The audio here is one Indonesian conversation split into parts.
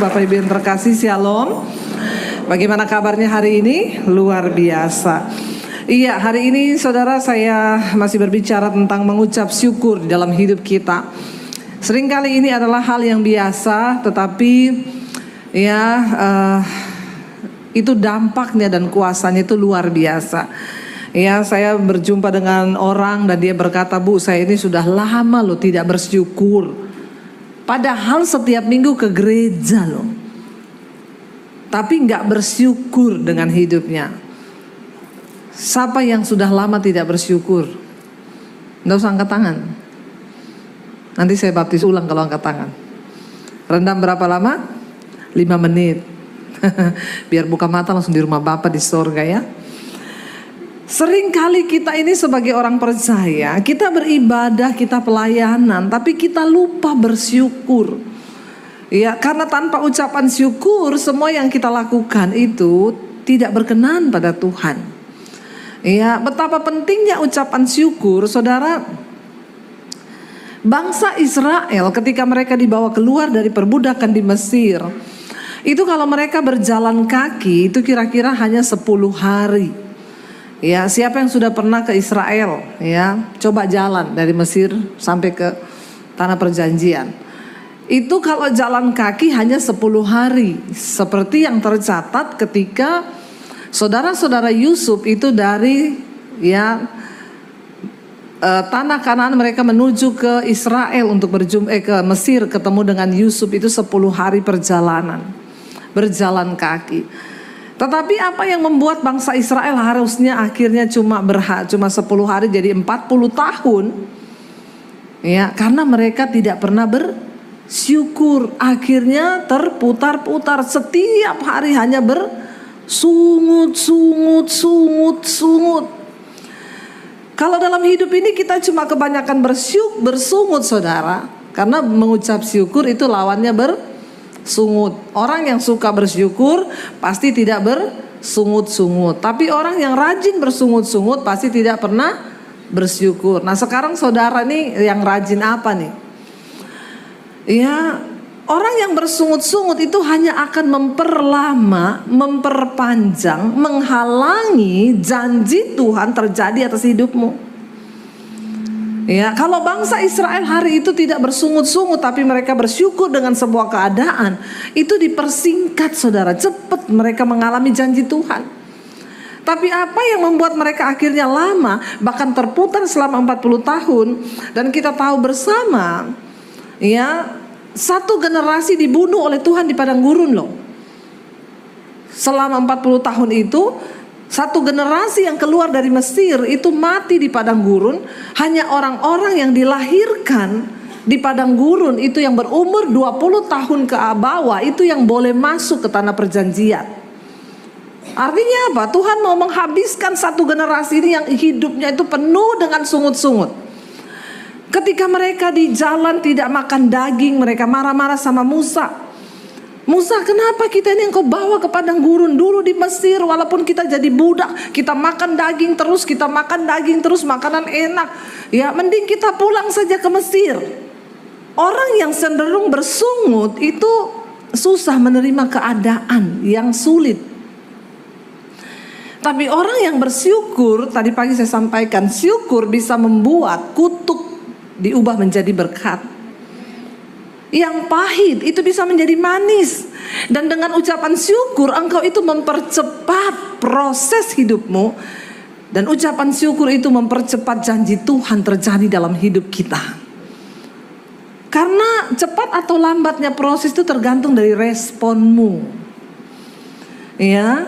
Bapak Ibu yang terkasih, Shalom. Bagaimana kabarnya hari ini? Luar biasa. Iya, hari ini saudara, saya masih berbicara tentang mengucap syukur di dalam hidup kita. Seringkali ini adalah hal yang biasa, tetapi itu dampaknya dan kuasanya itu luar biasa. Ya, saya berjumpa dengan orang dan dia berkata, "Bu, saya ini sudah lama loh tidak bersyukur. Padahal setiap minggu ke gereja loh, tapi nggak bersyukur dengan hidupnya." Siapa yang sudah lama tidak bersyukur? Nggak usah angkat tangan. Nanti saya baptis ulang kalau angkat tangan. Rendam berapa lama? 5 menit. Biar buka mata langsung di rumah Bapa di surga ya. Seringkali kita ini sebagai orang percaya, kita beribadah, kita pelayanan, tapi kita lupa bersyukur. Ya, karena tanpa ucapan syukur, semua yang kita lakukan itu tidak berkenan pada Tuhan. Ya, betapa pentingnya ucapan syukur, saudara. Bangsa Israel ketika mereka dibawa keluar dari perbudakan di Mesir, itu kalau mereka berjalan kaki, itu kira-kira hanya 10 hari. Ya, siapa yang sudah pernah ke Israel, ya, coba jalan dari Mesir sampai ke tanah perjanjian. Itu kalau jalan kaki hanya 10 hari, seperti yang tercatat ketika saudara-saudara Yusuf itu dari tanah Kanaan mereka menuju ke Israel untuk ke Mesir, ketemu dengan Yusuf itu 10 hari perjalanan, berjalan kaki. Tetapi apa yang membuat bangsa Israel harusnya akhirnya cuma 10 hari jadi 40 tahun? Ya, karena mereka tidak pernah bersyukur. Akhirnya terputar-putar, setiap hari hanya bersungut. Kalau dalam hidup ini kita cuma kebanyakan bersungut, saudara. Karena mengucap syukur itu lawannya bersungut. Orang yang suka bersyukur pasti tidak bersungut-sungut. Tapi orang yang rajin bersungut-sungut pasti tidak pernah bersyukur. Nah, sekarang saudara nih yang rajin apa nih? Ya, orang yang bersungut-sungut itu hanya akan memperlama, memperpanjang, menghalangi janji Tuhan terjadi atas hidupmu. Ya, kalau bangsa Israel hari itu tidak bersungut-sungut tapi mereka bersyukur dengan sebuah keadaan, itu dipersingkat, saudara, cepat mereka mengalami janji Tuhan. Tapi apa yang membuat mereka akhirnya lama, bahkan terputar selama 40 tahun, dan kita tahu bersama, ya, satu generasi dibunuh oleh Tuhan di padang gurun loh. Selama 40 tahun itu, satu generasi yang keluar dari Mesir itu mati di padang gurun. Hanya orang-orang yang dilahirkan di padang gurun itu yang berumur 20 tahun ke bawah itu yang boleh masuk ke tanah perjanjian. Artinya apa? Tuhan mau menghabiskan satu generasi ini yang hidupnya itu penuh dengan sungut-sungut. Ketika mereka di jalan tidak makan daging, mereka marah-marah sama Musa. "Musa, kenapa kita ini engkau bawa ke padang gurun? Dulu di Mesir walaupun kita jadi budak, kita makan daging terus, makanan enak. Ya, mending kita pulang saja ke Mesir." Orang yang cenderung bersungut itu susah menerima keadaan yang sulit. Tapi orang yang bersyukur, tadi pagi saya sampaikan, syukur bisa membuat kutuk diubah menjadi berkat. Yang pahit itu bisa menjadi manis. Dan dengan ucapan syukur engkau itu mempercepat proses hidupmu. Dan ucapan syukur itu mempercepat janji Tuhan terjadi dalam hidup kita. Karena cepat atau lambatnya proses itu tergantung dari responmu. Ya,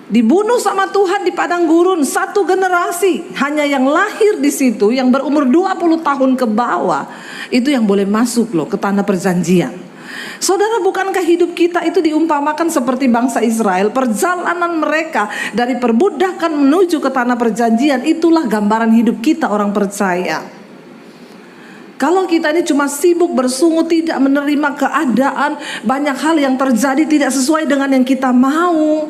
dibunuh sama Tuhan di padang gurun satu generasi, hanya yang lahir di situ yang berumur 20 tahun ke bawah itu yang boleh masuk loh ke tanah perjanjian. Saudara, bukankah hidup kita itu diumpamakan seperti bangsa Israel? Perjalanan mereka dari perbudakan menuju ke tanah perjanjian, itulah gambaran hidup kita orang percaya. Kalau kita ini cuma sibuk bersungut, tidak menerima keadaan, banyak hal yang terjadi tidak sesuai dengan yang kita mau.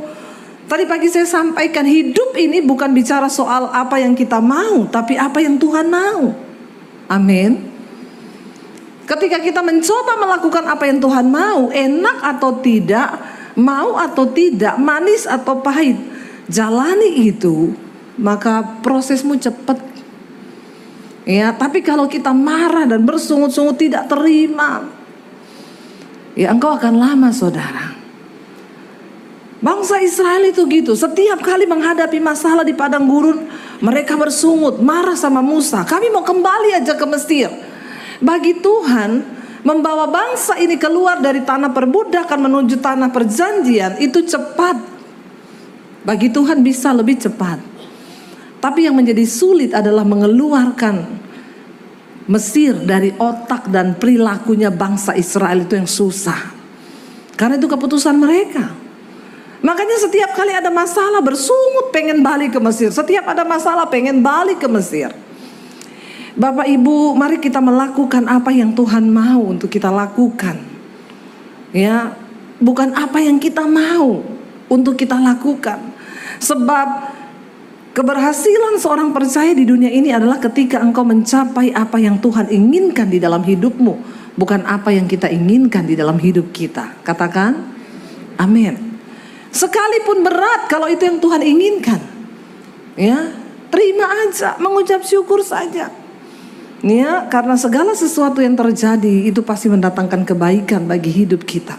Tadi pagi saya sampaikan, hidup ini bukan bicara soal apa yang kita mau, tapi apa yang Tuhan mau. Amin. Ketika kita mencoba melakukan apa yang Tuhan mau, enak atau tidak, mau atau tidak, manis atau pahit, jalani itu, maka prosesmu cepat. Ya, tapi kalau kita marah dan bersungut-sungut tidak terima, ya engkau akan lama, saudara. Bangsa Israel itu gitu, setiap kali menghadapi masalah di padang gurun, mereka bersungut, marah sama Musa. Kami mau kembali aja ke Mesir. Bagi Tuhan, membawa bangsa ini keluar dari tanah perbudakan menuju tanah perjanjian itu cepat. Bagi Tuhan bisa lebih cepat. Tapi yang menjadi sulit adalah mengeluarkan Mesir dari otak dan perilakunya bangsa Israel itu yang susah. Karena itu keputusan mereka. Makanya setiap kali ada masalah bersungut pengen balik ke Mesir. Setiap ada masalah pengen balik ke Mesir. Bapak Ibu, mari kita melakukan apa yang Tuhan mau untuk kita lakukan. Ya, bukan apa yang kita mau untuk kita lakukan. Sebab keberhasilan seorang percaya di dunia ini adalah ketika engkau mencapai apa yang Tuhan inginkan di dalam hidupmu, bukan apa yang kita inginkan di dalam hidup kita. Katakan amin. Sekalipun berat, kalau itu yang Tuhan inginkan, ya terima aja, mengucap syukur saja. Ya, karena segala sesuatu yang terjadi itu pasti mendatangkan kebaikan bagi hidup kita.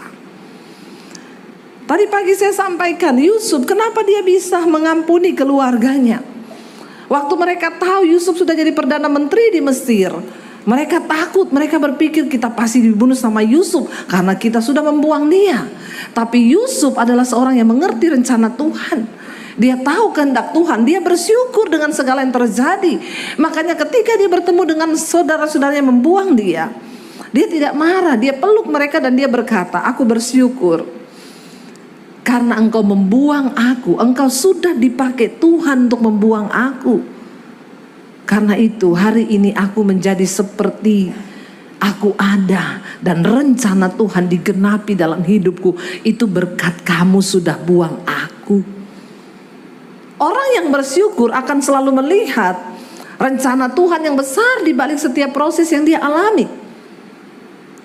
Tadi pagi saya sampaikan Yusuf, kenapa dia bisa mengampuni keluarganya. Waktu mereka tahu Yusuf sudah jadi Perdana Menteri di Mesir, mereka takut, mereka berpikir kita pasti dibunuh sama Yusuf karena kita sudah membuang dia. Tapi Yusuf adalah seorang yang mengerti rencana Tuhan. Dia tahu kehendak Tuhan, dia bersyukur dengan segala yang terjadi. Makanya ketika dia bertemu dengan saudara-saudaranya yang membuang dia tidak marah, dia peluk mereka dan dia berkata, aku bersyukur karena engkau membuang aku, engkau sudah dipakai Tuhan untuk membuang aku. Karena itu hari ini aku menjadi seperti aku ada, dan rencana Tuhan digenapi dalam hidupku. Itu berkat kamu sudah buang aku. Orang yang bersyukur akan selalu melihat rencana Tuhan yang besar di balik setiap proses yang dia alami.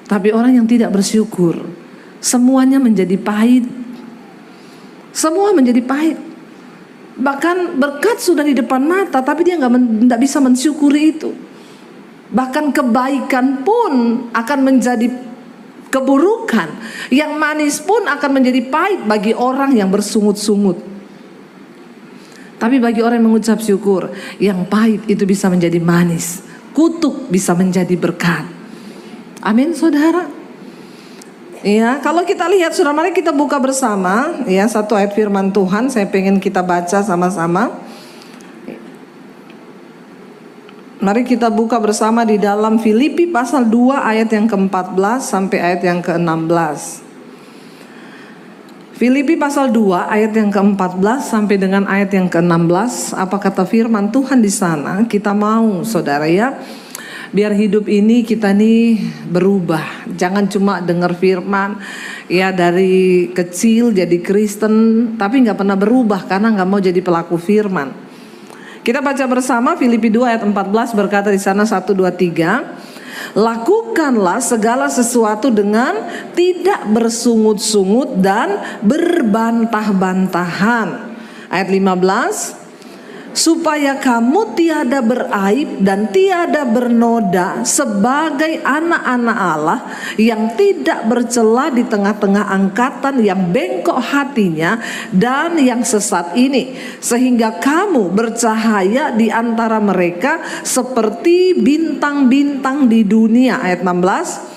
Tapi orang yang tidak bersyukur, semuanya menjadi pahit. Semua menjadi pahit. Bahkan berkat sudah di depan mata, tapi dia nggak bisa mensyukuri itu. Bahkan kebaikan pun akan menjadi keburukan. Yang manis pun akan menjadi pahit bagi orang yang bersungut-sungut. Tapi bagi orang yang mengucap syukur, yang pahit itu bisa menjadi manis, kutuk bisa menjadi berkat. Amin, saudara. Ya, kalau kita lihat, saudara, mari kita buka bersama ya satu ayat firman Tuhan. Saya pengen kita baca sama-sama. Mari kita buka bersama di dalam Filipi pasal 2 ayat yang ke-14 sampai ayat yang ke-16. Filipi pasal 2 ayat yang ke-14 sampai dengan ayat yang ke-16. Apa kata firman Tuhan di sana? Kita mau, saudara, ya, biar hidup ini kita nih berubah. Jangan cuma dengar firman ya dari kecil jadi Kristen tapi gak pernah berubah karena gak mau jadi pelaku firman. Kita baca bersama Filipi 2 ayat 14, berkata di sana 1, 2, 3. Lakukanlah segala sesuatu dengan tidak bersungut-sungut dan berbantah-bantahan. Ayat 15. Supaya kamu tiada beraib dan tiada bernoda sebagai anak-anak Allah yang tidak bercela di tengah-tengah angkatan yang bengkok hatinya dan yang sesat ini, sehingga kamu bercahaya di antara mereka seperti bintang-bintang di dunia. Ayat 16.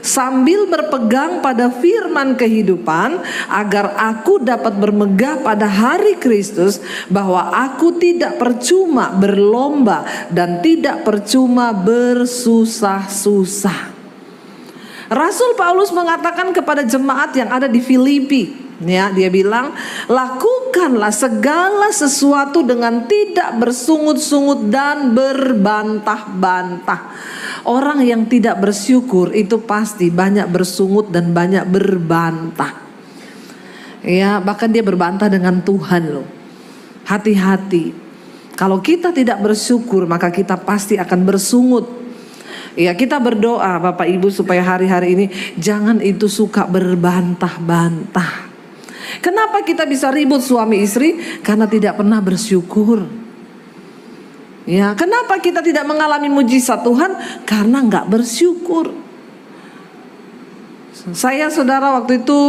Sambil berpegang pada firman kehidupan, agar aku dapat bermegah pada hari Kristus, bahwa aku tidak percuma berlomba dan tidak percuma bersusah-susah. Rasul Paulus mengatakan kepada jemaat yang ada di Filipi, ya, dia bilang, lakukanlah segala sesuatu dengan tidak bersungut-sungut dan berbantah-bantah. Orang yang tidak bersyukur itu pasti banyak bersungut dan banyak berbantah. Ya, bahkan dia berbantah dengan Tuhan loh. Hati-hati. Kalau kita tidak bersyukur, maka kita pasti akan bersungut. Ya, kita berdoa Bapak Ibu supaya hari-hari ini jangan itu suka berbantah-bantah. Kenapa kita bisa ribut suami istri? Karena tidak pernah bersyukur. Ya, kenapa kita tidak mengalami mujizat Tuhan? Karena nggak bersyukur. Saya saudara waktu itu,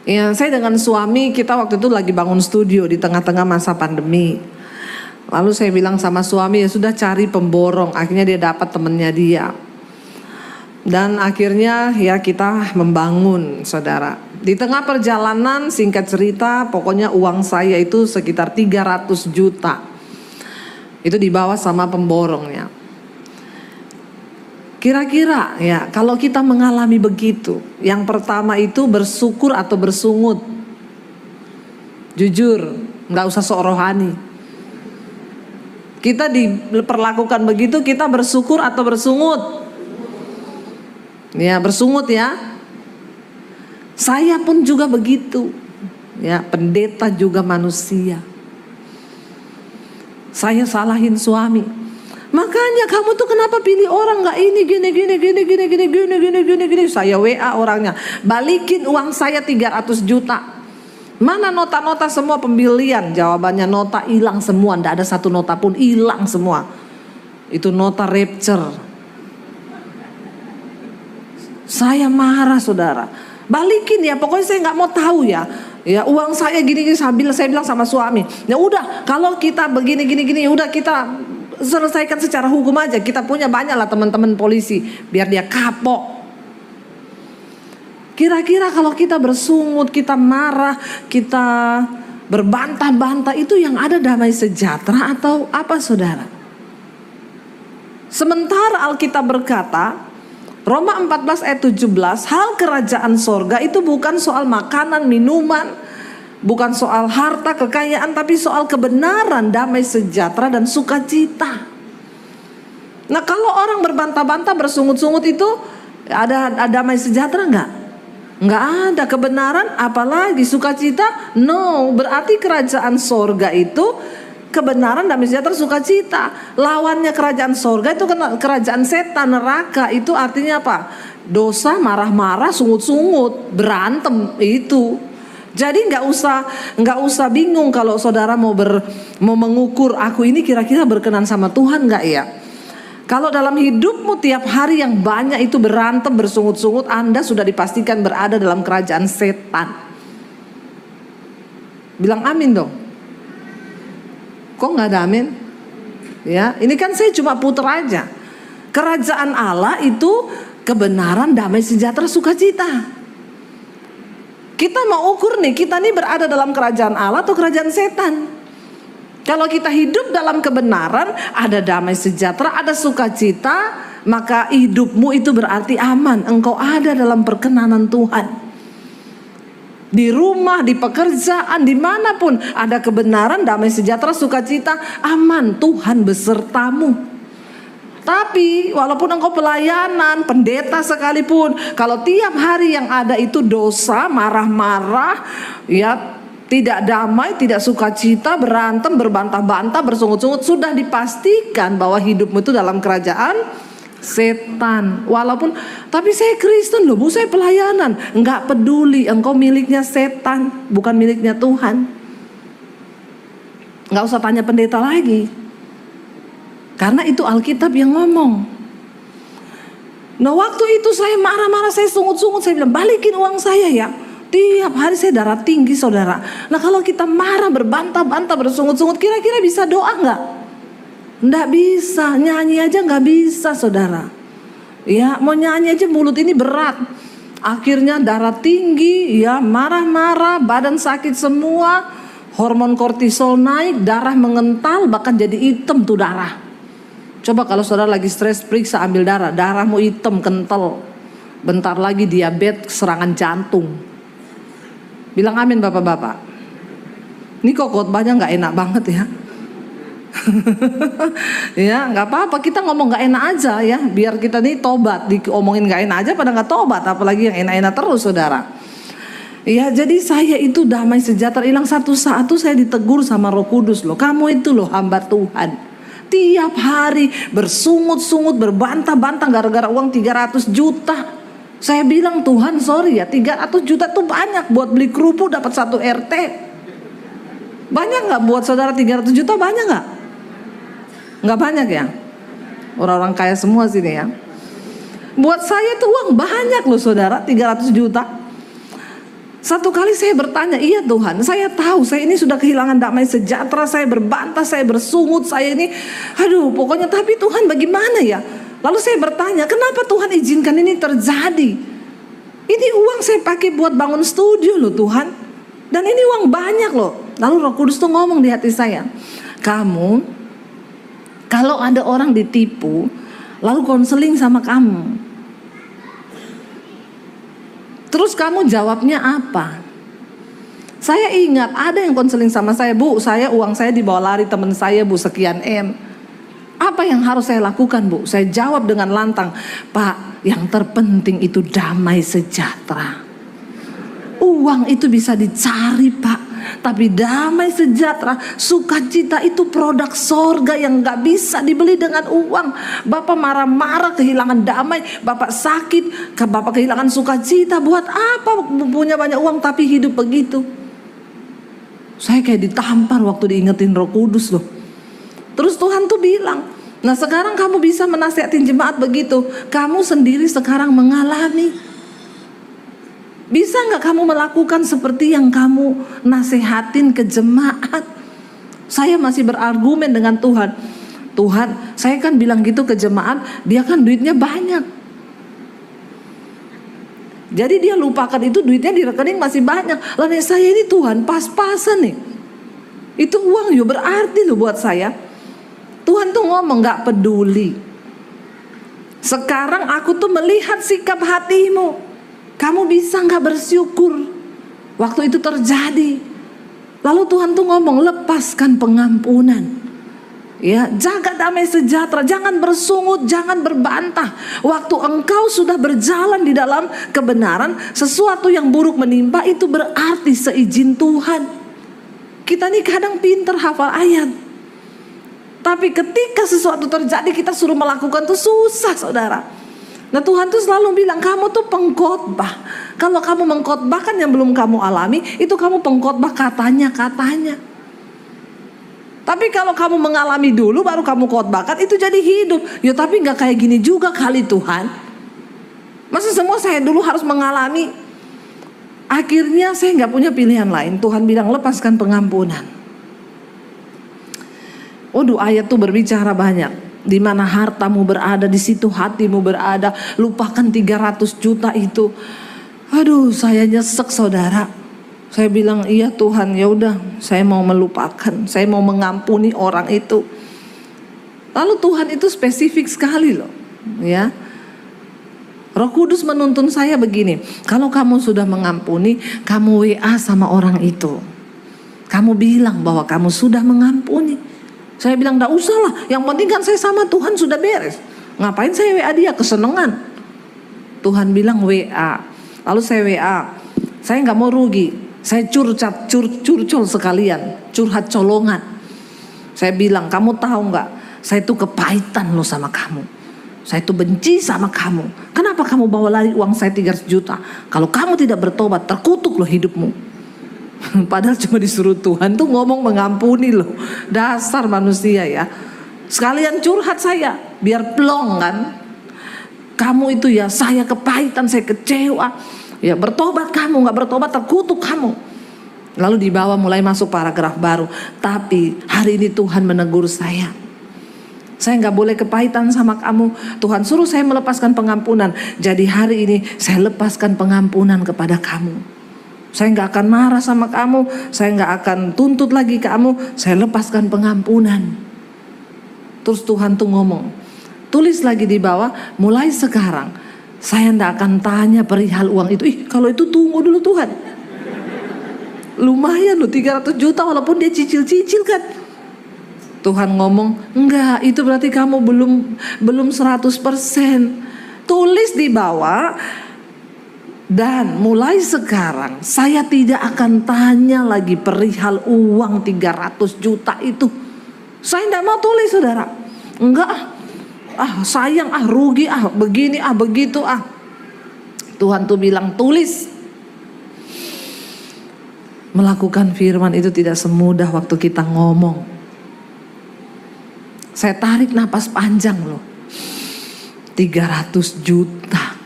ya saya dengan suami kita waktu itu lagi bangun studio di tengah-tengah masa pandemi. Lalu saya bilang sama suami, ya sudah cari pemborong. Akhirnya dia dapat temennya dia. Dan akhirnya ya kita membangun saudara. Di tengah perjalanan singkat cerita pokoknya uang saya itu sekitar 300 juta. Itu dibawa sama pemborongnya. Kira-kira ya kalau kita mengalami begitu. Yang pertama itu bersyukur atau bersungut. Jujur, gak usah sok rohani. Kita diperlakukan begitu, kita bersyukur atau bersungut? Ya, bersungut ya. Saya pun juga begitu. Ya, pendeta juga manusia. Saya salahin suami. Makanya kamu tuh kenapa pilih orang nggak ini gini. Saya WA orangnya, balikin uang saya 300 juta. Mana nota-nota semua pembelian? Jawabannya nota hilang semua, ndak ada satu nota pun, hilang semua. Itu nota rapture. Saya marah saudara. Balikin ya, pokoknya saya nggak mau tahu ya. Ya uang saya gini sambil saya bilang sama suami. Ya udah, kalau kita begini, udah kita selesaikan secara hukum aja. Kita punya banyak lah teman-teman polisi, biar dia kapok. Kira-kira kalau kita bersungut, kita marah, kita berbantah-bantah, itu yang ada damai sejahtera atau apa saudara? Sementara Alkitab berkata, Roma 14 ayat 17, hal kerajaan sorga itu bukan soal makanan, minuman, bukan soal harta, kekayaan, tapi soal kebenaran, damai sejahtera dan sukacita. Nah kalau orang berbantah-bantah, bersungut-sungut itu ada damai sejahtera enggak? Enggak ada kebenaran, apalagi sukacita. No, berarti kerajaan sorga itu kebenaran, damai sejahtera, sukacita. Lawannya kerajaan sorga itu kerajaan setan, neraka. Itu artinya apa? Dosa, marah-marah, sungut-sungut, berantem itu. Jadi nggak usah bingung kalau saudara mau mengukur aku ini kira-kira berkenan sama Tuhan nggak ya? Kalau dalam hidupmu tiap hari yang banyak itu berantem, bersungut-sungut, Anda sudah dipastikan berada dalam kerajaan setan. Bilang amin dong. Kok nggak ada amin? Ya, ini kan saya cuma puter aja. Kerajaan Allah itu kebenaran, damai sejahtera, sukacita. Kita mau ukur nih, kita nih berada dalam kerajaan Allah atau kerajaan setan? Kalau kita hidup dalam kebenaran, ada damai sejahtera, ada sukacita, maka hidupmu itu berarti aman. Engkau ada dalam perkenanan Tuhan. Di rumah, di pekerjaan, dimanapun ada kebenaran, damai sejahtera, sukacita, aman. Tuhan besertamu. Tapi walaupun engkau pelayanan, pendeta sekalipun, kalau tiap hari yang ada itu dosa, marah-marah, ya tidak damai, tidak sukacita, berantem, berbantah-bantah, bersungut-sungut, sudah dipastikan bahwa hidupmu itu dalam kerajaan setan. Walaupun, tapi saya Kristen loh Bu, saya pelayanan. Enggak peduli, engkau miliknya setan, bukan miliknya Tuhan. Enggak usah tanya pendeta lagi, karena itu Alkitab yang ngomong. Nah waktu itu saya marah-marah, saya sungut-sungut, saya bilang balikin uang saya ya. Tiap hari saya darah tinggi saudara. Nah kalau kita marah, berbantah-bantah, bersungut-sungut, kira-kira bisa doa nggak? Nggak bisa, nyanyi aja nggak bisa saudara. Ya mau nyanyi aja mulut ini berat. Akhirnya darah tinggi, ya marah-marah, badan sakit semua, hormon kortisol naik, darah mengental, bahkan jadi hitam tuh darah. Coba kalau saudara lagi stres, periksa ambil darah, darahmu hitam, kental. Bentar lagi diabetes, serangan jantung. Bilang amin bapak-bapak. Ini kok khotbahnya gak enak banget ya. Ya gak apa-apa, kita ngomong gak enak aja ya. Biar kita nih tobat, diomongin gak enak aja pada gak tobat. Apalagi yang enak-enak terus saudara. Ya jadi saya itu damai sejahtera hilang. Satu saat tuh saya ditegur sama Roh Kudus loh. Kamu itu loh hamba Tuhan. tiap hari bersungut-sungut, berbantah-bantah gara-gara uang 300 juta. Saya bilang, Tuhan sorry ya, 300 juta tuh banyak buat beli kerupuk dapat 1 RT. Banyak gak buat saudara 300 juta? Banyak gak? Gak banyak ya? Orang-orang kaya semua sini ya. Buat saya tuh uang banyak loh saudara, 300 juta. Satu kali saya bertanya, iya Tuhan, saya tahu saya ini sudah kehilangan damai sejahtera, saya berbantah, saya bersungut, saya ini, aduh pokoknya, tapi Tuhan bagaimana ya? Lalu saya bertanya, kenapa Tuhan izinkan ini terjadi? Ini uang saya pakai buat bangun studio loh Tuhan, dan ini uang banyak loh. Lalu Roh Kudus tuh ngomong di hati saya, kamu kalau ada orang ditipu, lalu konseling sama kamu, terus kamu jawabnya apa? Saya ingat ada yang konseling sama saya, Bu, uang saya dibawa lari teman saya, Bu, sekian M. Apa yang harus saya lakukan, Bu? Saya jawab dengan lantang, Pak, yang terpenting itu damai sejahtera. Uang itu bisa dicari, Pak, tapi damai sejahtera, sukacita itu produk sorga yang gak bisa dibeli dengan uang. Bapak marah-marah kehilangan damai, Bapak sakit, Bapak kehilangan sukacita. Buat apa punya banyak uang tapi hidup begitu? Saya kayak ditampar waktu diingetin Roh Kudus loh. Terus Tuhan tuh bilang, nah sekarang kamu bisa menasihatin jemaat begitu, kamu sendiri sekarang mengalami. Bisa gak kamu melakukan seperti yang kamu nasihatin ke jemaat? Saya masih berargumen dengan Tuhan. Tuhan, saya kan bilang gitu ke jemaat, dia kan duitnya banyak. Jadi dia lupakan itu, duitnya di rekening masih banyak. Lalu saya ini Tuhan pas-pasan nih. Itu uang ya berarti loh buat saya. Tuhan tuh ngomong gak peduli. Sekarang aku tuh melihat sikap hatimu. Kamu bisa gak bersyukur waktu itu terjadi? Lalu Tuhan tuh ngomong, lepaskan pengampunan. Ya, jaga damai sejahtera, jangan bersungut, jangan berbantah. Waktu engkau sudah berjalan di dalam kebenaran, sesuatu yang buruk menimpa itu berarti seizin Tuhan. Kita nih kadang pinter hafal ayat, tapi ketika sesuatu terjadi kita suruh melakukan tuh susah saudara. Nah Tuhan tuh selalu bilang, kamu tuh pengkhotbah. Kalau kamu mengkhotbahkan yang belum kamu alami, itu kamu pengkhotbah katanya. Tapi kalau kamu mengalami dulu baru kamu khotbahkan, itu jadi hidup. Ya tapi gak kayak gini juga kali Tuhan. Masa semua saya dulu harus mengalami? Akhirnya saya gak punya pilihan lain. Tuhan bilang, lepaskan pengampunan. Waduh, ayat tuh berbicara banyak. Di mana hartamu berada, di situ hatimu berada. Lupakan 300 juta itu. Aduh, saya nyesek saudara. Saya bilang, iya Tuhan, ya udah, saya mau melupakan, saya mau mengampuni orang itu. Lalu Tuhan itu spesifik sekali loh, ya. Roh Kudus menuntun saya begini, kalau kamu sudah mengampuni, kamu WA sama orang itu. Kamu bilang bahwa kamu sudah mengampuni. Saya bilang, enggak usah lah, yang penting kan saya sama Tuhan sudah beres. Ngapain saya WA dia, kesenangan. Tuhan bilang WA. Lalu saya WA, saya gak mau rugi. Saya curcol sekalian, curhat colongan. Saya bilang, kamu tahu gak, saya tuh kepahitan loh sama kamu. Saya tuh benci sama kamu. Kenapa kamu bawa lari uang saya 300 juta? Kalau kamu tidak bertobat, terkutuk loh hidupmu. Padahal cuma disuruh Tuhan tuh ngomong mengampuni loh. Dasar manusia ya. Sekalian curhat saya, biar plong kan. Kamu itu ya, saya kepahitan, saya kecewa. Ya bertobat kamu, gak bertobat terkutuk kamu. Lalu dibawa mulai masuk paragraf baru. Tapi hari ini Tuhan menegur saya. Saya gak boleh kepahitan sama kamu. Tuhan suruh saya melepaskan pengampunan. Jadi hari ini saya lepaskan pengampunan kepada kamu. Saya gak akan marah sama kamu. Saya gak akan tuntut lagi kamu. Saya lepaskan pengampunan. Terus Tuhan tuh ngomong, tulis lagi di bawah, mulai sekarang saya gak akan tanya perihal uang itu. Kalau itu tunggu dulu Tuhan. Lumayan loh 300 juta walaupun dia cicil-cicil kan. Tuhan ngomong, enggak, itu berarti kamu belum 100%. Tulis di bawah, dan mulai sekarang saya tidak akan tanya lagi perihal uang 300 juta itu. Saya tidak mau tulis, saudara. Enggak, sayang, rugi, begini, begitu, Tuhan tuh bilang tulis. Melakukan firman itu tidak semudah waktu kita ngomong. Saya tarik napas panjang loh. 300 juta.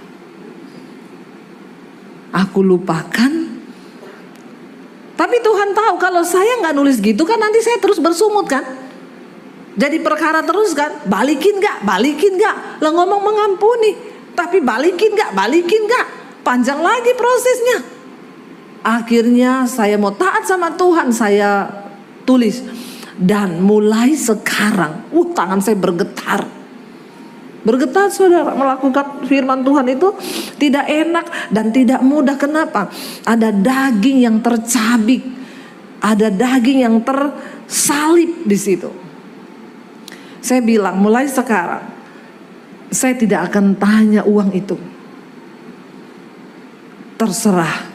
Aku lupakan. Tapi Tuhan tahu kalau saya nggak nulis gitu kan nanti saya terus bersungut kan. Jadi perkara terus kan. Balikin gak? Lah ngomong mengampuni. Tapi balikin gak? Panjang lagi prosesnya. Akhirnya saya mau taat sama Tuhan, saya tulis. Dan mulai sekarang, tangan saya bergetar. Bergetar, saudara. Melakukan firman Tuhan itu tidak enak dan tidak mudah. Kenapa? Ada daging yang tercabik, ada daging yang tersalib di situ. Saya bilang, mulai sekarang saya tidak akan tanya uang itu. Terserah.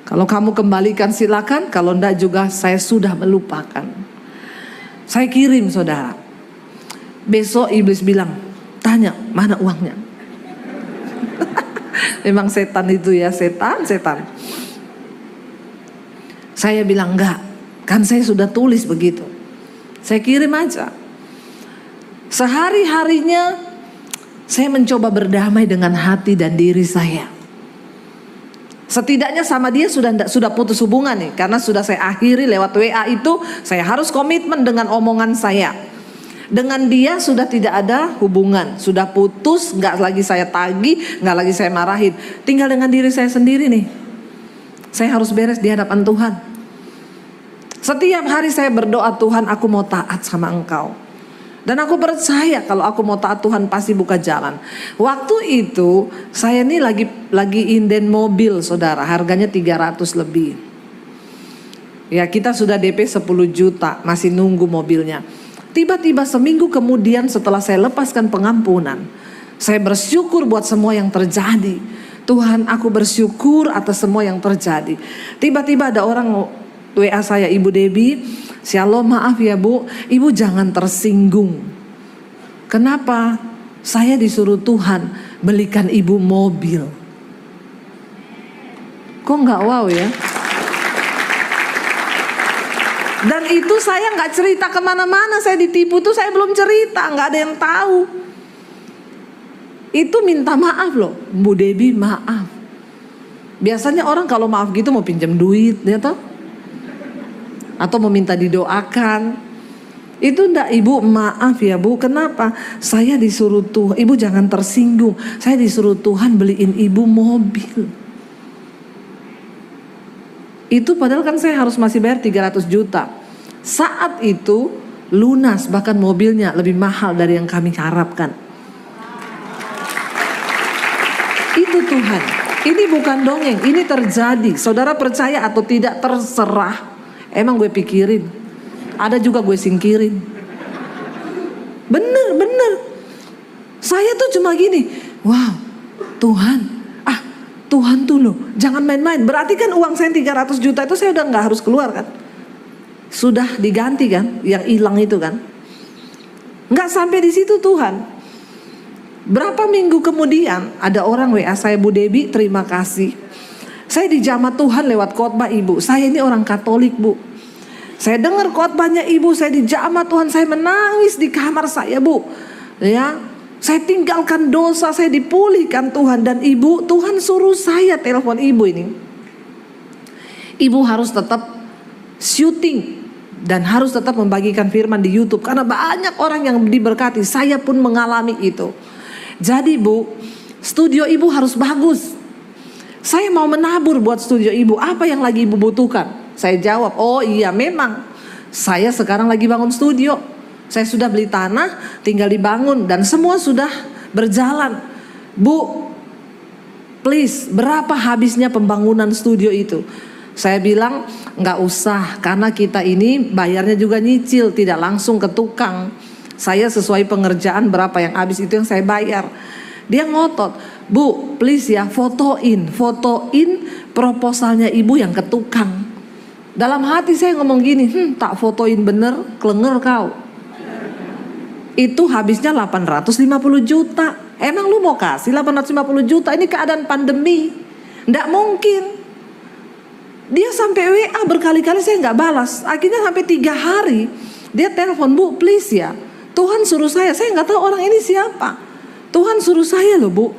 Kalau kamu kembalikan silakan, kalau enggak juga saya sudah melupakan. Saya kirim, saudara. Besok iblis bilang, tanya mana uangnya. Memang setan itu ya, setan. Saya bilang enggak, kan saya sudah tulis begitu. Saya kirim aja. Sehari-harinya saya mencoba berdamai dengan hati dan diri saya. Setidaknya sama dia sudah putus hubungan nih. Karena sudah saya akhiri lewat WA itu. Saya harus komitmen dengan omongan saya. Dengan dia sudah tidak ada hubungan. Sudah putus, gak lagi saya tagih, gak lagi saya marahin. Tinggal dengan diri saya sendiri nih. Saya harus beres di hadapan Tuhan. Setiap hari saya berdoa, Tuhan aku mau taat sama Engkau. Dan aku percaya kalau aku mau taat Tuhan pasti buka jalan. Waktu itu saya nih lagi inden mobil, saudara. Harganya 300 lebih. Ya kita sudah DP 10 juta. Masih nunggu mobilnya. Tiba-tiba seminggu kemudian setelah saya lepaskan pengampunan. Saya bersyukur buat semua yang terjadi. Tuhan aku bersyukur atas semua yang terjadi. Tiba-tiba ada orang WA saya, Ibu Debbie, Shalom, maaf ya Bu, Ibu jangan tersinggung. Kenapa? Saya disuruh Tuhan belikan Ibu mobil. Kok gak wow ya? Dan itu saya gak cerita kemana-mana. Saya ditipu tuh saya belum cerita, gak ada yang tahu. Itu minta maaf loh, Bu Debbie maaf. Biasanya orang kalau maaf gitu mau pinjam duit, ya toh? Atau meminta didoakan. Itu enggak, Ibu maaf ya Bu, kenapa? Saya disuruh Tuhan, Ibu jangan tersinggung, saya disuruh Tuhan beliin Ibu mobil. Itu padahal kan saya harus masih bayar 300 juta. Saat itu lunas, bahkan mobilnya lebih mahal dari yang kami harapkan. Itu Tuhan. Ini bukan dongeng, ini terjadi. Saudara percaya atau tidak terserah. Emang gue pikirin, ada juga gue singkirin. Bener. Saya tuh cuma gini, wow, Tuhan tuh loh, jangan main-main. Berarti kan uang saya 300 juta itu saya udah gak harus keluar kan. Sudah diganti kan, yang hilang itu kan. Gak sampai di situ Tuhan. Berapa minggu kemudian ada orang WA saya, Bu Debbie terima kasih. Saya dijamah Tuhan lewat khotbah Ibu. Saya ini orang Katolik Bu. Saya dengar khotbahnya Ibu, saya dijamah Tuhan, saya menangis di kamar saya Bu. Ya, saya tinggalkan dosa, saya dipulihkan Tuhan. Dan Ibu, Tuhan suruh saya telepon Ibu ini. Ibu harus tetap syuting dan harus tetap membagikan firman di YouTube. Karena banyak orang yang diberkati, saya pun mengalami itu. Jadi Bu, studio Ibu harus bagus. Saya mau menabur buat studio Ibu. Apa yang lagi Ibu butuhkan? Saya jawab, oh iya memang. Saya sekarang lagi bangun studio. Saya sudah beli tanah, tinggal dibangun. Dan semua sudah berjalan. Bu, please, berapa habisnya pembangunan studio itu? Saya bilang, gak usah. Karena kita ini bayarnya juga nyicil. Tidak langsung ke tukang. Saya sesuai pengerjaan berapa yang habis itu yang saya bayar. Dia ngotot, Bu please ya fotoin proposalnya Ibu yang ke tukang. Dalam hati saya ngomong gini, tak fotoin bener, klenger kau. Itu habisnya 850 juta. Emang lu mau kasih 850 juta? Ini keadaan pandemi, nggak mungkin. Dia sampai WA berkali-kali, saya nggak balas. Akhirnya sampai 3 hari dia telepon, Bu please ya, Tuhan suruh saya nggak tahu orang ini siapa. Tuhan suruh saya loh Bu,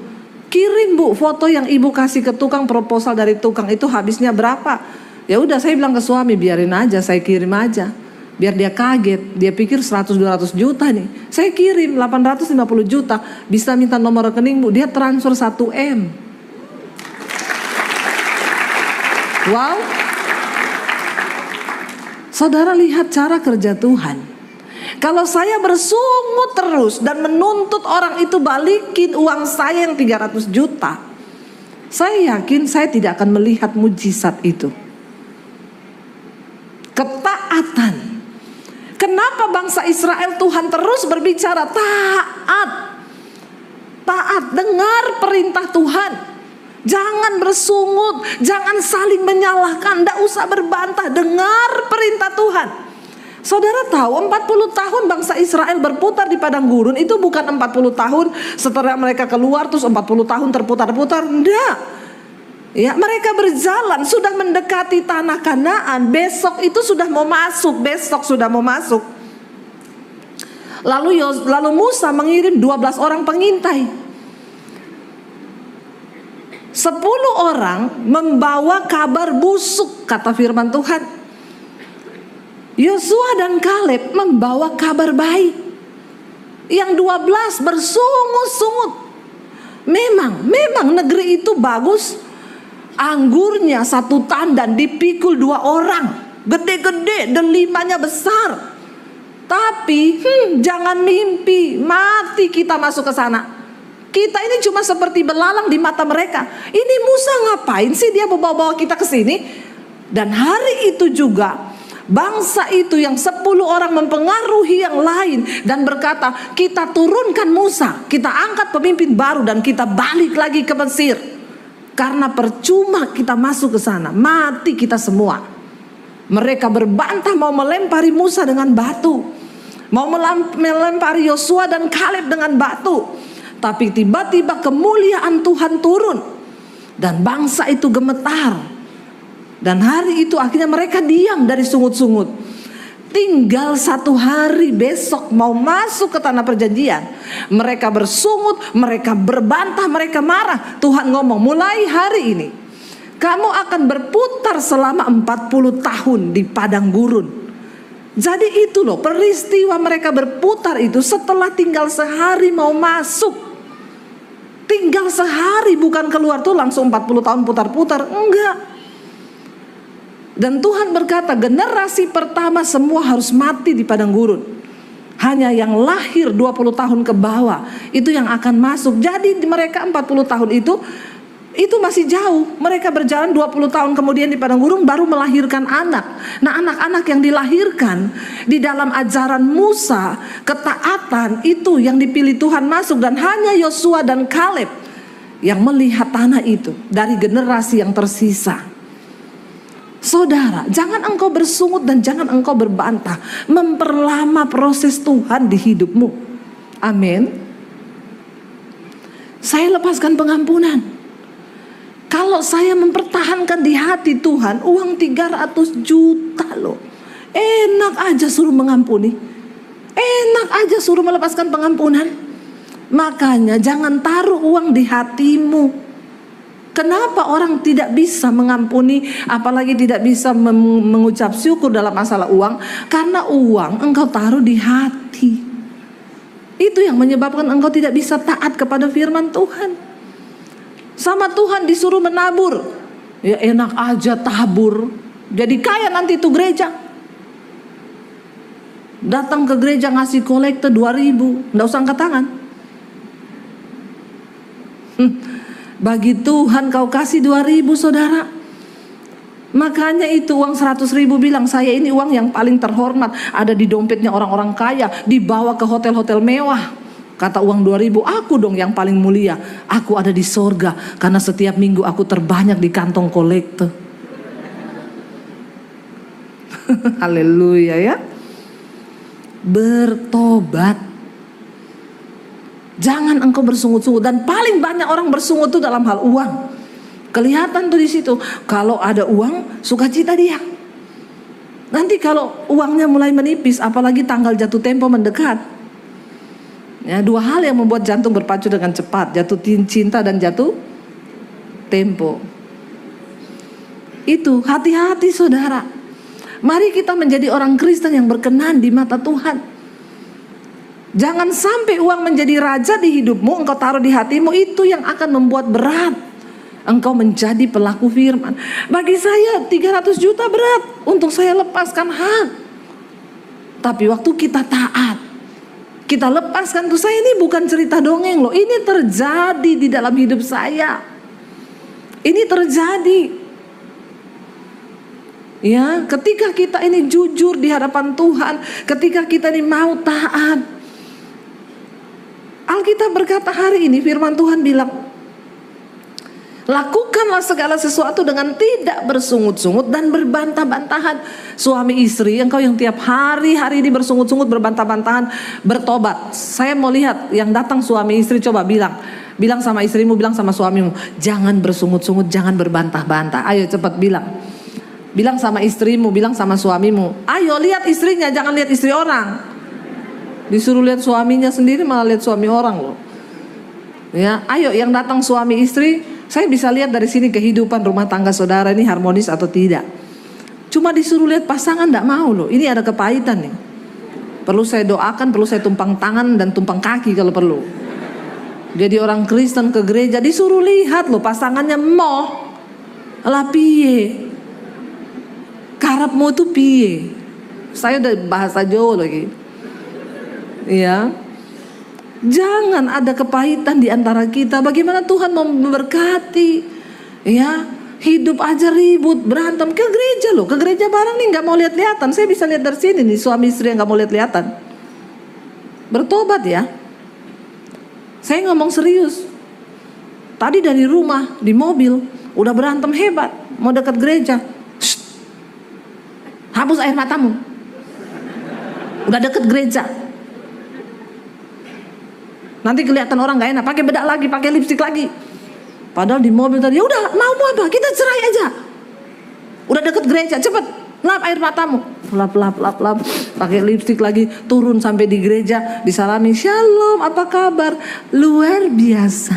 kirim Bu foto yang ibu kasih ke tukang, proposal dari tukang itu habisnya berapa. Ya udah, saya bilang ke suami, biarin aja, saya kirim aja. Biar dia kaget, dia pikir 100-200 juta nih. Saya kirim 850 juta, bisa minta nomor rekening Bu, dia transfer 1M. Wow. Saudara lihat cara kerja Tuhan. Kalau saya bersungut terus dan menuntut orang itu balikin uang saya yang 300 juta, saya yakin saya tidak akan melihat mujizat itu. Ketaatan. Kenapa bangsa Israel Tuhan terus berbicara taat? Taat, dengar perintah Tuhan. Jangan bersungut, jangan saling menyalahkan, tidak usah berbantah, dengar perintah Tuhan. Saudara tahu 40 tahun bangsa Israel berputar di padang gurun itu bukan 40 tahun setelah mereka keluar terus 40 tahun terputar-putar, enggak. Ya, mereka berjalan sudah mendekati tanah Kanaan. Besok itu sudah mau masuk, Lalu Musa mengirim 12 orang pengintai. 10 orang membawa kabar busuk, kata firman Tuhan. Yosua dan Kaleb membawa kabar baik. Yang 12 bersungut-sungut. Memang negeri itu bagus. Anggurnya 1 tandan dipikul 2 orang, gede-gede, delimanya besar. Tapi jangan mimpi mati kita masuk ke sana. Kita ini cuma seperti belalang di mata mereka. Ini Musa ngapain sih dia bawa-bawa kita ke sini? Dan hari itu juga bangsa itu yang 10 orang mempengaruhi yang lain dan berkata, kita turunkan Musa, kita angkat pemimpin baru dan kita balik lagi ke Mesir. Karena percuma kita masuk ke sana, mati kita semua. Mereka berbantah mau melempari Musa dengan batu, mau melempari Yosua dan Kaleb dengan batu. Tapi tiba-tiba kemuliaan Tuhan turun dan bangsa itu gemetar. Dan hari itu akhirnya mereka diam dari sungut-sungut. Tinggal 1 hari besok mau masuk ke tanah perjanjian. Mereka bersungut, mereka berbantah, mereka marah. Tuhan ngomong, mulai hari ini kamu akan berputar selama 40 tahun di padang gurun. Jadi itu loh peristiwa mereka berputar itu setelah tinggal sehari mau masuk. Tinggal sehari, bukan keluar tuh langsung 40 tahun putar-putar, enggak. Dan Tuhan berkata generasi pertama semua harus mati di padang gurun. Hanya yang lahir 20 tahun ke bawah itu yang akan masuk. Jadi mereka 40 tahun itu masih jauh. Mereka berjalan 20 tahun kemudian di padang gurun baru melahirkan anak. Nah, anak-anak yang dilahirkan di dalam ajaran Musa, ketaatan itu yang dipilih Tuhan masuk. Dan hanya Yosua dan Kaleb yang melihat tanah itu dari generasi yang tersisa. Saudara, jangan engkau bersungut dan jangan engkau berbantah. Memperlama proses Tuhan di hidupmu. Amin. Saya lepaskan pengampunan. Kalau saya mempertahankan di hati Tuhan uang 300 juta loh. Enak aja suruh mengampuni. Enak aja suruh melepaskan pengampunan. Makanya jangan taruh uang di hatimu. Kenapa orang tidak bisa mengampuni, apalagi tidak bisa mengucap syukur dalam masalah uang? Karena uang engkau taruh di hati. Itu yang menyebabkan engkau tidak bisa taat kepada firman Tuhan. Sama Tuhan disuruh menabur, ya enak aja tabur. Jadi kaya nanti itu gereja. Datang ke gereja ngasih kolekte 2.000, nggak usah angkat tangan. Bagi Tuhan kau kasih 2.000 saudara. Makanya itu uang 100.000 bilang, saya ini uang yang paling terhormat, ada di dompetnya orang-orang kaya, dibawa ke hotel-hotel mewah. Kata uang 2.000, aku dong yang paling mulia. Aku ada di sorga karena setiap minggu aku terbanyak di kantong kolekte. Haleluya ya. Bertobat. Jangan engkau bersungut-sungut. Dan paling banyak orang bersungut itu dalam hal uang. Kelihatan tuh di situ. Kalau ada uang, sukacita dia. Nanti kalau uangnya mulai menipis, apalagi tanggal jatuh tempo mendekat, ya, dua hal yang membuat jantung berpacu dengan cepat, jatuh cinta dan jatuh tempo. Itu hati-hati saudara. Mari kita menjadi orang Kristen yang berkenan di mata Tuhan. Jangan sampai uang menjadi raja di hidupmu, engkau taruh di hatimu, itu yang akan membuat berat engkau menjadi pelaku firman. Bagi saya 300 juta berat untuk saya lepaskan hak. Tapi waktu kita taat, kita lepaskan tuh, saya ini bukan cerita dongeng loh. Ini terjadi di dalam hidup saya. Ini terjadi. Ya, ketika kita ini jujur di hadapan Tuhan, ketika kita ini mau taat. Alkitab berkata hari ini firman Tuhan bilang, lakukanlah segala sesuatu dengan tidak bersungut-sungut dan berbantah-bantahan. Suami istri, engkau yang tiap hari-hari ini bersungut-sungut, berbantah-bantahan, bertobat. Saya mau lihat yang datang suami istri, coba bilang sama istrimu, bilang sama suamimu, jangan bersungut-sungut, jangan berbantah-bantah. Ayo cepat bilang sama istrimu, bilang sama suamimu. Ayo lihat istrinya, jangan lihat istri orang. Disuruh lihat suaminya sendiri malah lihat suami orang loh. Ya, ayo yang datang suami istri, saya bisa lihat dari sini kehidupan rumah tangga saudara ini harmonis atau tidak. Cuma disuruh lihat pasangan tidak mau loh. Ini ada kepahitan nih. Perlu saya doakan, perlu saya tumpang tangan dan tumpang kaki kalau perlu. Jadi orang Kristen ke gereja disuruh lihat loh pasangannya moh. Lah piye? Karepmu itu piye? Saya udah bahasa Jawa lagi. Ya. Jangan ada kepahitan di antara kita. Bagaimana Tuhan mau memberkati? Ya, hidup aja ribut, berantem ke gereja loh. Ke gereja bareng nih nggak mau lihat-lihatan. Saya bisa lihat dari sini nih suami istri yang nggak mau lihat-lihatan. Bertobat ya. Saya ngomong serius. Tadi dari rumah di mobil udah berantem hebat, mau dekat gereja. Shh. Hapus air matamu. Udah deket gereja. Nanti kelihatan orang gak enak, pakai bedak lagi, pakai lipstik lagi. Padahal di mobil tadi, ya udah mau apa, kita cerai aja. Udah deket gereja, cepet lap air matamu, lap, pakai lipstik lagi, turun sampai di gereja, disalami, shalom, apa kabar? Luar biasa.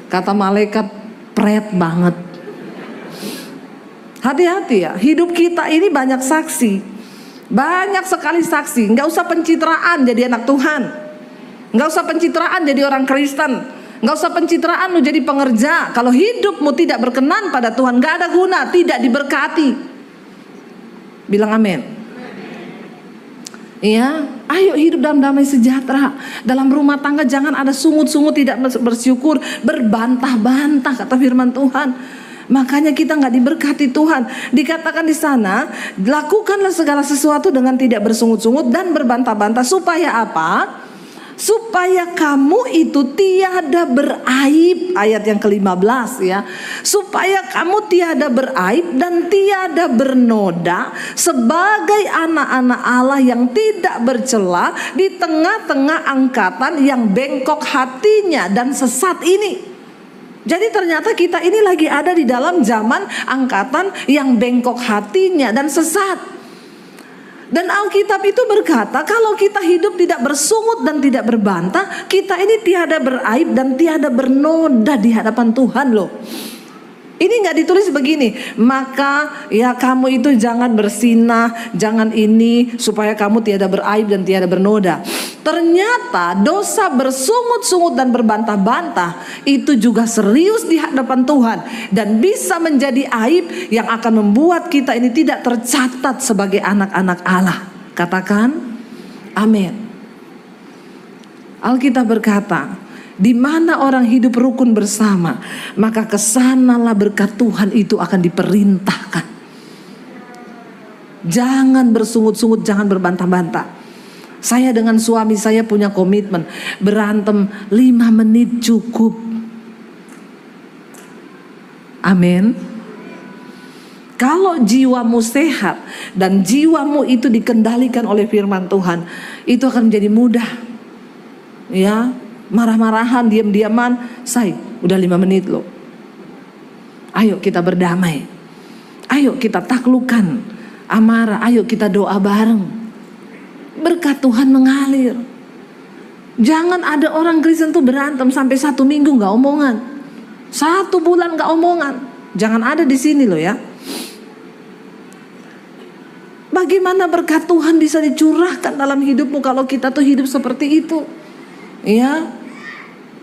Kata malaikat, pret banget. Hati-hati ya, hidup kita ini banyak saksi. Banyak sekali saksi. Nggak usah pencitraan jadi anak Tuhan. Nggak usah pencitraan jadi orang Kristen. Nggak usah pencitraan lu jadi pengerja. Kalau hidupmu tidak berkenan pada Tuhan, nggak ada guna, tidak diberkati. Bilang amin. Iya, ayo hidup dalam damai sejahtera. Dalam rumah tangga jangan ada sungut-sungut, tidak bersyukur, berbantah-bantah, kata firman Tuhan. Makanya kita nggak diberkati Tuhan. Dikatakan di sana, lakukanlah segala sesuatu dengan tidak bersungut-sungut dan berbantah-bantah. Supaya apa? Supaya kamu itu tiada beraib. Ayat yang ke-15 ya. Supaya kamu tiada beraib dan tiada bernoda sebagai anak-anak Allah yang tidak bercela di tengah-tengah angkatan yang bengkok hatinya dan sesat ini. Jadi ternyata kita ini lagi ada di dalam zaman angkatan yang bengkok hatinya dan sesat. Dan Alkitab itu berkata kalau kita hidup tidak bersungut dan tidak berbantah, kita ini tiada beraib dan tiada bernoda di hadapan Tuhan loh. Ini nggak ditulis begini, maka ya kamu itu jangan bersinah, jangan ini supaya kamu tiada beraib dan tiada bernoda. Ternyata dosa bersungut-sungut dan berbantah-bantah itu juga serius di hadapan Tuhan dan bisa menjadi aib yang akan membuat kita ini tidak tercatat sebagai anak-anak Allah. Katakan amin. Alkitab berkata, di mana orang hidup rukun bersama, maka kesanalah berkat Tuhan itu akan diperintahkan. Jangan bersungut-sungut, jangan berbantah-bantah. Saya dengan suami saya punya komitmen, berantem 5 menit cukup. Amin. Kalau jiwamu sehat dan jiwamu itu dikendalikan oleh firman Tuhan, itu akan menjadi mudah. Ya, marah-marahan, diam-diaman, udah 5 menit loh. Ayo kita berdamai. Ayo kita taklukkan amarah, ayo kita doa bareng. Berkat Tuhan mengalir. Jangan ada orang Kristen tuh berantem sampai 1 minggu gak omongan, 1 bulan gak omongan. Jangan ada di sini loh ya. Bagaimana berkat Tuhan bisa dicurahkan dalam hidupmu kalau kita tuh hidup seperti itu? Ya,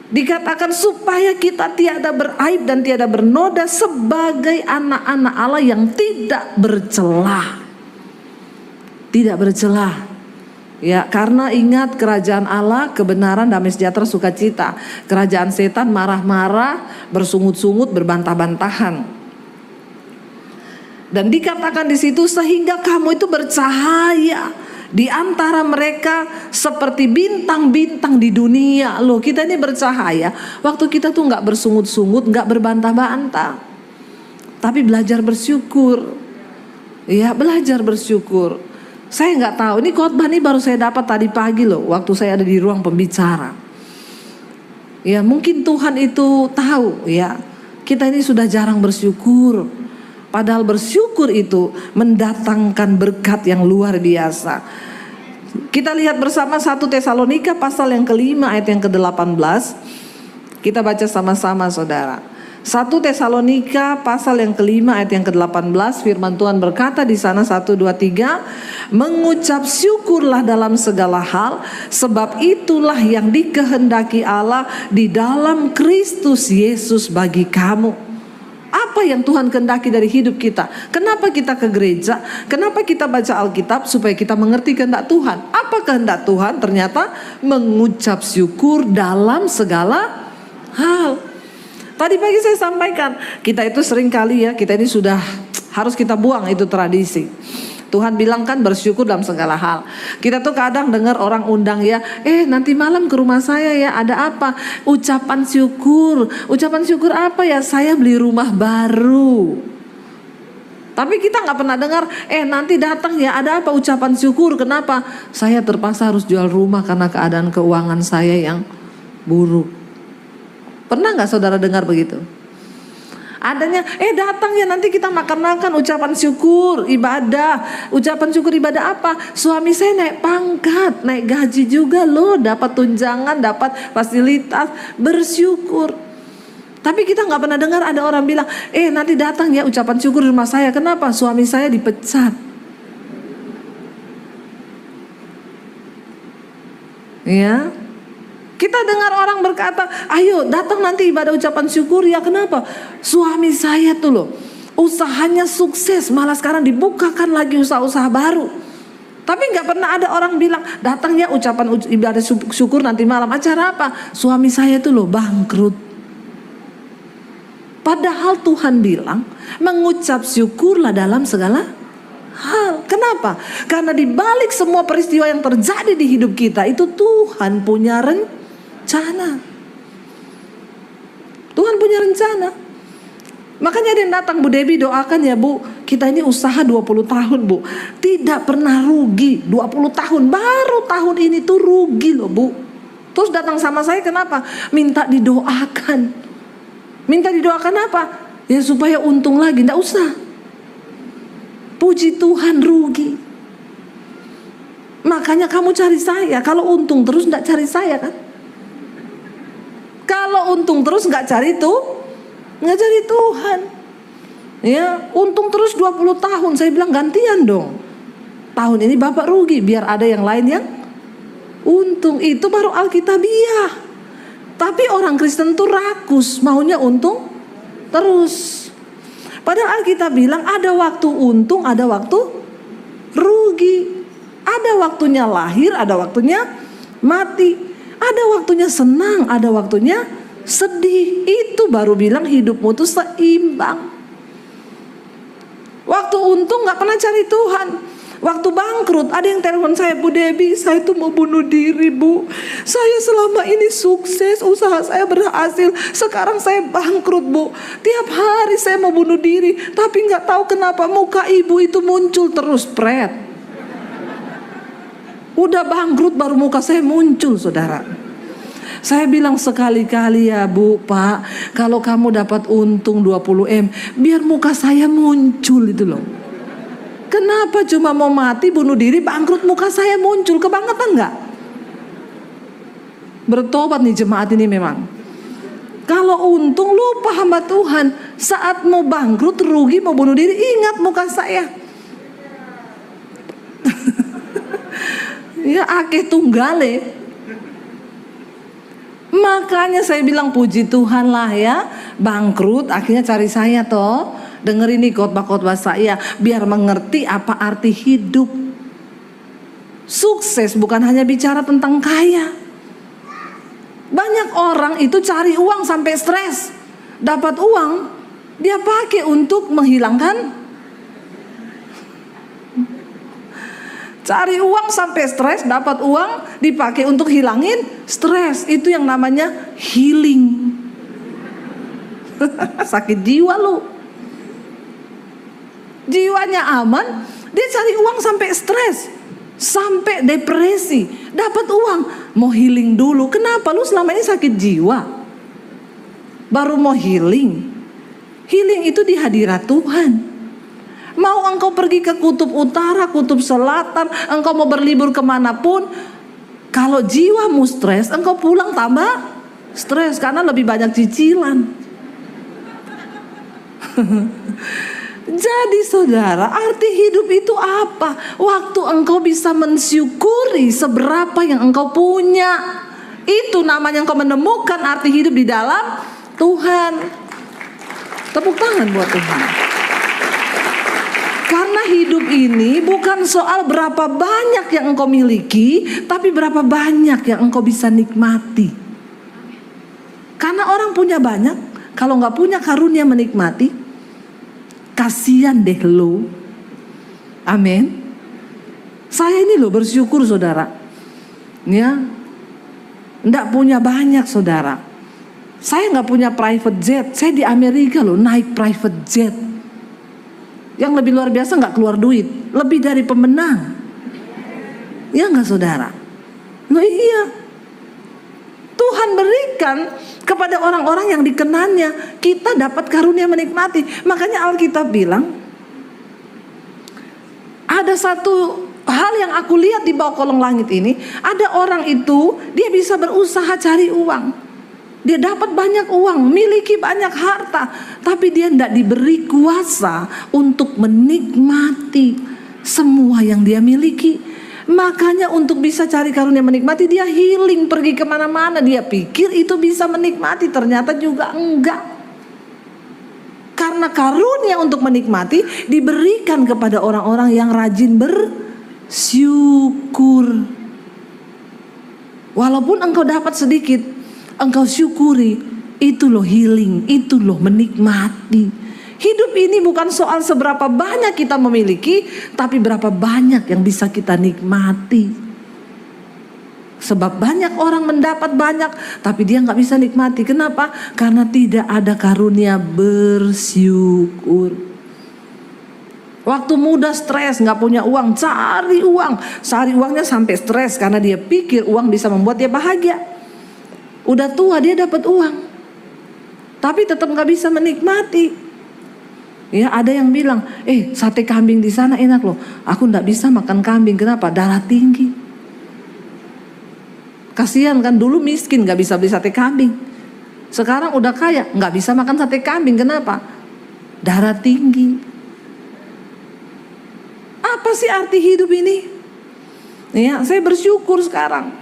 dikatakan supaya kita tiada beraib dan tiada bernoda sebagai anak-anak Allah yang tidak bercelah. Tidak bercelah. Ya, karena ingat kerajaan Allah kebenaran, damai sejahtera, sukacita. Kerajaan setan marah-marah, bersungut-sungut, berbantah-bantahan. Dan dikatakan di situ sehingga kamu itu bercahaya di antara mereka seperti bintang-bintang di dunia. Loh, kita ini bercahaya waktu kita tuh nggak bersungut-sungut, nggak berbantah-bantah, tapi belajar bersyukur. Ya, belajar bersyukur. Saya nggak tahu, ini khotbah ini baru saya dapat tadi pagi loh, waktu saya ada di ruang pembicara. Ya, mungkin Tuhan itu tahu ya, kita ini sudah jarang bersyukur. Padahal bersyukur itu mendatangkan berkat yang luar biasa. Kita lihat bersama 1 Tesalonika pasal yang ke-5 ayat yang ke-18. Kita baca sama-sama saudara. 1 Tesalonika pasal yang ke-5 ayat yang ke-18, firman Tuhan berkata di sana 1, 2, 3, mengucap syukurlah dalam segala hal, sebab itulah yang dikehendaki Allah di dalam Kristus Yesus bagi kamu. Apa yang Tuhan kehendaki dari hidup kita? Kenapa kita ke gereja? Kenapa kita baca Alkitab? Supaya kita mengerti kehendak Tuhan. Apa kehendak Tuhan? Ternyata mengucap syukur dalam segala hal. Tadi pagi saya sampaikan, kita itu sering kali ya, kita ini sudah harus kita buang itu tradisi. Tuhan bilang kan bersyukur dalam segala hal. Kita tuh kadang dengar orang undang ya, nanti malam ke rumah saya ya, ada apa? Ucapan syukur. Ucapan syukur apa ya? Saya beli rumah baru. Tapi kita gak pernah dengar, nanti datang ya, ada apa? Ucapan syukur. Kenapa? Saya terpaksa harus jual rumah karena keadaan keuangan saya yang buruk. Pernah gak saudara dengar begitu? Adanya, datang ya nanti kita makan-makan, ucapan syukur, ibadah. Ucapan syukur ibadah apa? Suami saya naik pangkat, naik gaji juga loh, dapat tunjangan, dapat fasilitas, bersyukur. Tapi kita gak pernah dengar ada orang bilang, nanti datang ya ucapan syukur di rumah saya. Kenapa? Suami saya dipecat. Ya. Kita dengar orang berkata, ayo datang nanti ibadah ucapan syukur ya. Kenapa? Suami saya tuh loh, usahanya sukses, malah sekarang dibukakan lagi usaha-usaha baru. Tapi gak pernah ada orang bilang, datang ya ucapan ibadah syukur nanti malam. Acara apa? Suami saya tuh loh bangkrut. Padahal Tuhan bilang, mengucap syukurlah dalam segala hal. Kenapa? Karena di balik semua peristiwa yang terjadi di hidup kita itu Tuhan punya rencana. Tuhan punya rencana. Makanya ada yang datang, Bu Debbie doakan ya Bu, kita ini usaha 20 tahun Bu, tidak pernah rugi. 20 tahun, baru tahun ini tuh rugi loh Bu. Terus datang sama saya kenapa? Minta didoakan. Minta didoakan apa? Ya supaya untung lagi. Nggak usah. Puji Tuhan rugi. Makanya kamu cari saya. Kalau untung terus nggak cari saya kan? Kalau untung terus nggak cari Tuhan. Ya, untung terus 20 tahun. Saya bilang gantian dong. Tahun ini Bapak rugi, biar ada yang lain yang untung. Itu baru Alkitabiah. Tapi orang Kristen tuh rakus, maunya untung terus. Padahal Alkitab bilang ada waktu untung, ada waktu rugi. Ada waktunya lahir, ada waktunya mati. Ada waktunya senang, ada waktunya sedih. Itu baru bilang hidupmu tuh seimbang. Waktu untung gak pernah cari Tuhan. Waktu bangkrut, ada yang telepon saya, Bu Debbie, saya tuh mau bunuh diri, Bu. Saya selama ini sukses, usaha saya berhasil. Sekarang saya bangkrut, Bu. Tiap hari saya mau bunuh diri, tapi nggak tahu kenapa muka ibu itu muncul terus, Pret. Udah bangkrut baru muka saya muncul, saudara. Saya bilang sekali-kali ya Bu, Pak, kalau kamu dapat untung 20M, biar muka saya muncul itu loh. Kenapa cuma mau mati, bunuh diri, bangkrut muka saya muncul? Kebangetan nggak? Bertobat nih jemaat ini memang. Kalau untung lupa hamba Tuhan. Saat mau bangkrut, rugi, mau bunuh diri, ingat muka saya. Ya akeh tunggale. Makanya saya bilang puji Tuhan lah ya, bangkrut akhirnya cari saya toh. Dengerin nih khotbah-khotbah saya biar mengerti apa arti hidup. Sukses bukan hanya bicara tentang kaya. Banyak orang itu cari uang sampai stres. Dapat uang, dia pakai untuk menghilangkan. Cari uang sampai stres, dapat uang dipakai untuk hilangin stres. Itu yang namanya healing. Sakit jiwa lu. Jiwanya aman, dia cari uang sampai stres, sampai depresi, dapat uang, mau healing dulu. Kenapa lu selama ini sakit jiwa? Baru mau healing. Healing itu di hadirat Tuhan. Mau engkau pergi ke kutub utara, kutub selatan, engkau mau berlibur kemanapun, kalau jiwamu stres, engkau pulang tambah stres karena lebih banyak cicilan. Jadi saudara, arti hidup itu apa? Waktu engkau bisa mensyukuri seberapa yang engkau punya. Itu namanya engkau menemukan arti hidup di dalam Tuhan. Tepuk tangan buat Tuhan. Karena hidup ini bukan soal berapa banyak yang engkau miliki, tapi berapa banyak yang engkau bisa nikmati. Karena orang punya banyak, kalau gak punya karunia menikmati, kasihan deh lo. Amin. Saya ini loh bersyukur saudara. Ya, nggak punya banyak saudara. Saya nggak punya private jet. Saya di Amerika loh naik private jet. Yang lebih luar biasa nggak keluar duit. Lebih dari pemenang. Ya nggak saudara? Nah iya. Tuhan berikan kepada orang-orang yang dikenannya. Kita dapat karunia menikmati. Makanya Alkitab bilang, ada satu hal yang aku lihat di bawah kolong langit ini. Ada orang itu, dia bisa berusaha cari uang. Dia dapat banyak uang, miliki banyak harta, tapi dia tidak diberi kuasa untuk menikmati semua yang dia miliki. Makanya untuk bisa cari karunia menikmati, dia healing, pergi kemana-mana. Dia pikir itu bisa menikmati, ternyata juga enggak. Karena karunia untuk menikmati diberikan kepada orang-orang yang rajin bersyukur. Walaupun engkau dapat sedikit, engkau syukuri. Itu loh healing, itu loh menikmati. Hidup ini bukan soal seberapa banyak kita memiliki, tapi berapa banyak yang bisa kita nikmati. Sebab banyak orang mendapat banyak, tapi dia gak bisa nikmati. Kenapa? Karena tidak ada karunia bersyukur. Waktu muda stres, gak punya uang, cari uang. Cari uangnya sampai stres karena dia pikir uang bisa membuat dia bahagia. Udah tua dia dapat uang, tapi tetap gak bisa menikmati. Ya, ada yang bilang, sate kambing di sana enak loh. Aku nggak bisa makan kambing. Kenapa? Darah tinggi. Kasihan kan, dulu miskin nggak bisa beli sate kambing. Sekarang udah kaya nggak bisa makan sate kambing. Kenapa? Darah tinggi. Apa sih arti hidup ini? Ya, saya bersyukur sekarang.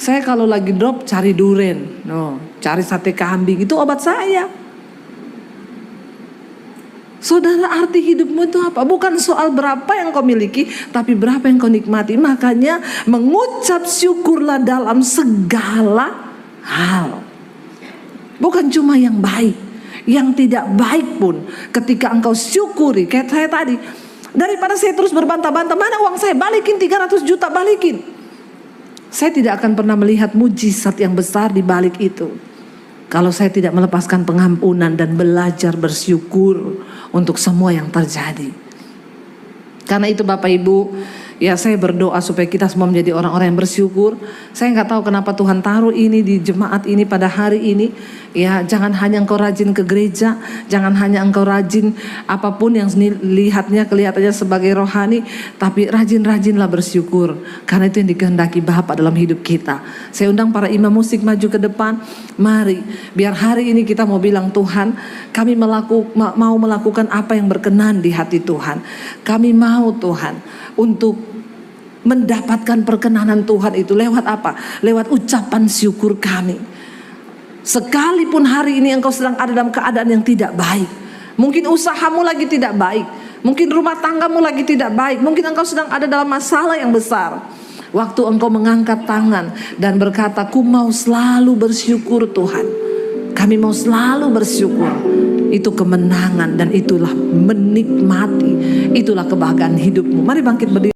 Saya kalau lagi drop cari duren, cari sate kambing, itu obat saya. Saudara, arti hidupmu itu apa? Bukan soal berapa yang kau miliki, tapi berapa yang kau nikmati. Makanya mengucap syukurlah dalam segala hal. Bukan cuma yang baik, yang tidak baik pun ketika engkau syukuri. Kayak saya tadi, Daripada saya terus berbantah-bantah, mana uang saya, balikin 300 juta, balikin. Saya tidak akan pernah melihat mujizat yang besar di balik itu kalau saya tidak melepaskan pengampunan dan belajar bersyukur untuk semua yang terjadi. Karena itu Bapak Ibu, ya saya berdoa supaya kita semua menjadi orang-orang yang bersyukur. Saya nggak tahu kenapa Tuhan taruh ini di jemaat ini pada hari ini. Ya, jangan hanya engkau rajin ke gereja, jangan hanya engkau rajin apapun yang kelihatannya sebagai rohani, tapi rajin-rajinlah bersyukur. Karena itu yang dikehendaki Bapa dalam hidup kita. Saya undang para imam musik maju ke depan. Mari, biar hari ini kita mau bilang, Tuhan, kami mau melakukan apa yang berkenan di hati Tuhan. Kami mau Tuhan untuk mendapatkan perkenanan Tuhan itu lewat apa? Lewat ucapan syukur kami. Sekalipun hari ini engkau sedang ada dalam keadaan yang tidak baik, mungkin usahamu lagi tidak baik, mungkin rumah tanggamu lagi tidak baik, mungkin engkau sedang ada dalam masalah yang besar. Waktu engkau mengangkat tangan dan berkata, ku mau selalu bersyukur Tuhan, kami mau selalu bersyukur, itu kemenangan dan itulah menikmati, itulah kebahagiaan hidupmu. Mari bangkit berdiri.